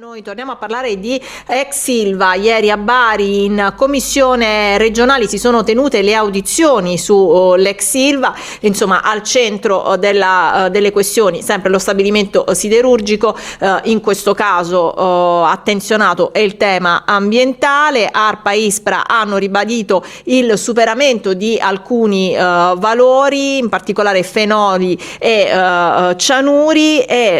Noi torniamo a parlare di ex Ilva. Ieri a Bari in commissione regionale si sono tenute le audizioni sull'ex Ilva, insomma al centro delle questioni sempre lo stabilimento siderurgico, in questo caso attenzionato è il tema ambientale. ARPA e ISPRA hanno ribadito il superamento di alcuni valori, in particolare fenoli e cianuri, e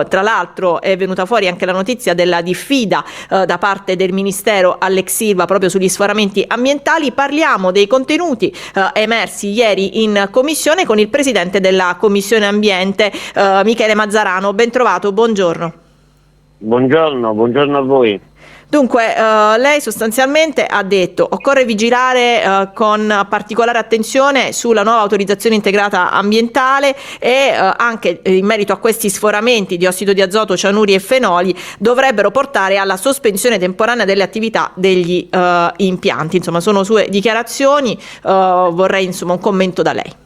tra l'altro è venuta fuori anche la notizia della diffida da parte del Ministero all'ex Ilva proprio sugli sforamenti ambientali. Parliamo dei contenuti emersi ieri in commissione con il presidente della Commissione Ambiente, Michele Mazzarano. Ben trovato, buongiorno. Buongiorno a voi. Dunque, lei sostanzialmente ha detto occorre vigilare con particolare attenzione sulla nuova autorizzazione integrata ambientale e anche in merito a questi sforamenti di ossido di azoto, cianuri e fenoli dovrebbero portare alla sospensione temporanea delle attività degli impianti. Insomma, sono sue dichiarazioni, vorrei insomma un commento da lei.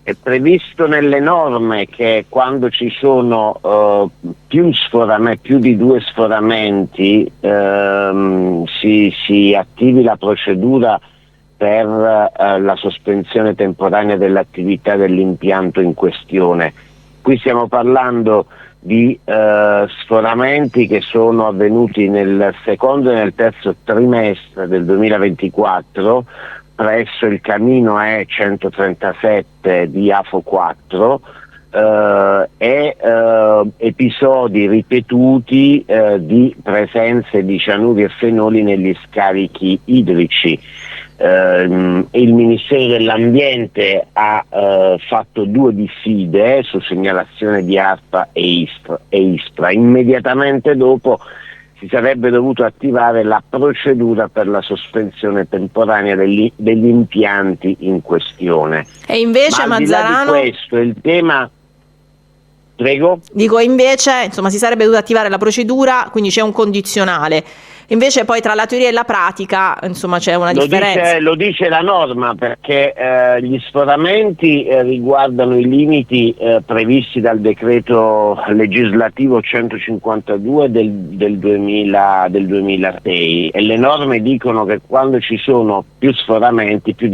È previsto nelle norme che quando ci sono più di 2 sforamenti si attivi la procedura per la sospensione temporanea dell'attività dell'impianto in questione. Qui stiamo parlando di sforamenti che sono avvenuti nel secondo e nel terzo trimestre del 2024 presso il camino E137 di AFO 4 e episodi ripetuti di presenze di cianuri e fenoli negli scarichi idrici. Il Ministero dell'Ambiente ha fatto 2 diffide su segnalazione di ARPA e ISPRA. Immediatamente dopo si sarebbe dovuto attivare la procedura per la sospensione temporanea degli impianti in questione. E invece Ma al Mazzarano? Di là di questo, il tema... Prego? Dico invece, insomma, si sarebbe dovuta attivare la procedura, quindi c'è un condizionale. Invece poi tra la teoria e la pratica, insomma, c'è una differenza. Lo dice la norma, perché gli sforamenti riguardano i limiti previsti dal decreto legislativo 152 del 2006, e le norme dicono che quando ci sono più di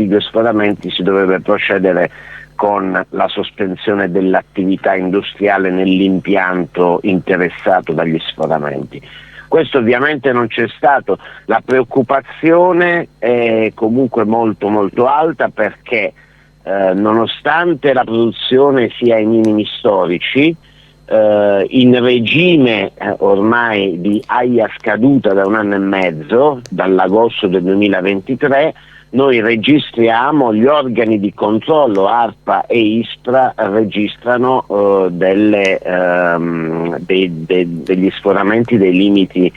2 sforamenti, si dovrebbe procedere con la sospensione dell'attività industriale nell'impianto interessato dagli sforamenti. Questo ovviamente non c'è stato. La preoccupazione è comunque molto molto alta, perché nonostante la produzione sia ai minimi storici, in regime ormai di AIA scaduta da 1 anno e mezzo, dall'agosto del 2023, noi registriamo, gli organi di controllo ARPA e ISPRA registrano degli sforamenti dei limiti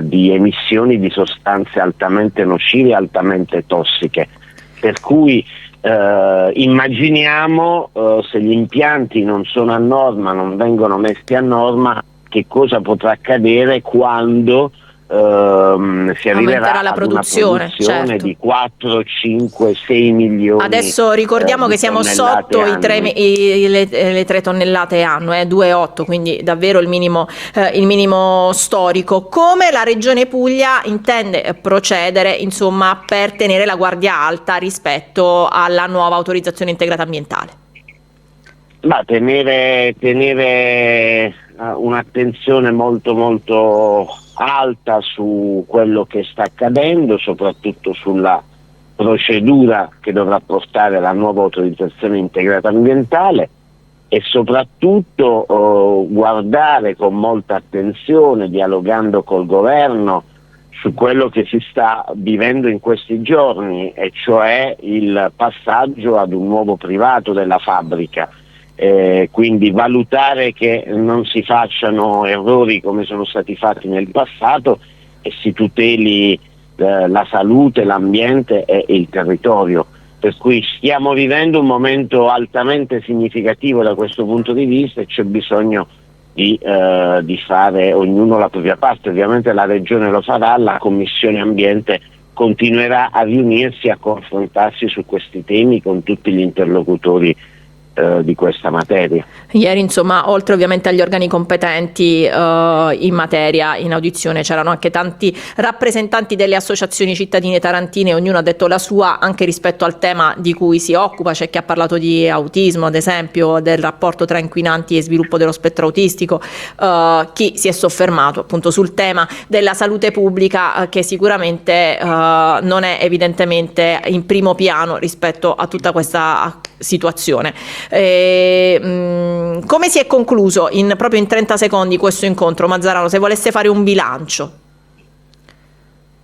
di emissioni di sostanze altamente nocive e altamente tossiche. Per cui immaginiamo, se gli impianti non sono a norma, non vengono messi a norma, che cosa potrà accadere quando si arriverà la ad produzione, una produzione certo, di 4, 5, 6 milioni. Adesso ricordiamo che siamo sotto le 3 tonnellate annue, 2,8, quindi davvero il minimo storico. Come la Regione Puglia intende procedere, insomma, per tenere la guardia alta rispetto alla nuova autorizzazione integrata ambientale? Tenere un'attenzione molto molto alta su quello che sta accadendo, soprattutto sulla procedura che dovrà portare la nuova autorizzazione integrata ambientale, e soprattutto guardare con molta attenzione, dialogando col governo, su quello che si sta vivendo in questi giorni, e cioè il passaggio ad un nuovo privato della fabbrica. Quindi valutare che non si facciano errori come sono stati fatti nel passato e si tuteli la salute, l'ambiente e il territorio. Per cui stiamo vivendo un momento altamente significativo da questo punto di vista, e c'è bisogno di fare ognuno la propria parte. Ovviamente la Regione lo farà, la Commissione Ambiente continuerà a riunirsi, a confrontarsi su questi temi con tutti gli interlocutori di questa materia. Ieri, insomma, oltre ovviamente agli organi competenti in materia, in audizione c'erano anche tanti rappresentanti delle associazioni cittadine tarantine, ognuno ha detto la sua anche rispetto al tema di cui si occupa. C'è chi ha parlato di autismo, ad esempio, del rapporto tra inquinanti e sviluppo dello spettro autistico, chi si è soffermato appunto sul tema della salute pubblica, che sicuramente non è evidentemente in primo piano rispetto a tutta questa situazione. Come si è concluso proprio in 30 secondi questo incontro, Mazzarano, se volesse fare un bilancio?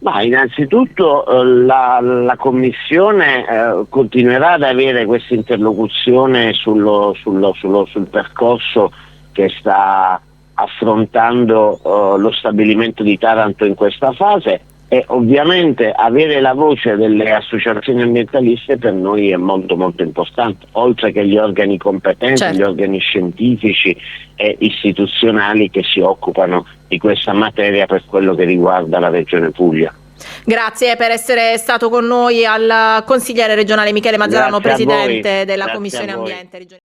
Ma innanzitutto la Commissione continuerà ad avere questa interlocuzione sul percorso che sta affrontando lo stabilimento di Taranto in questa fase, e ovviamente avere la voce delle associazioni ambientaliste per noi è molto molto importante, oltre che gli organi competenti, certo, gli organi scientifici e istituzionali che si occupano di questa materia per quello che riguarda la Regione Puglia. Grazie per essere stato con noi, al consigliere regionale Michele Mazzarano, Grazie presidente della Grazie Commissione a voi. Ambiente regionale.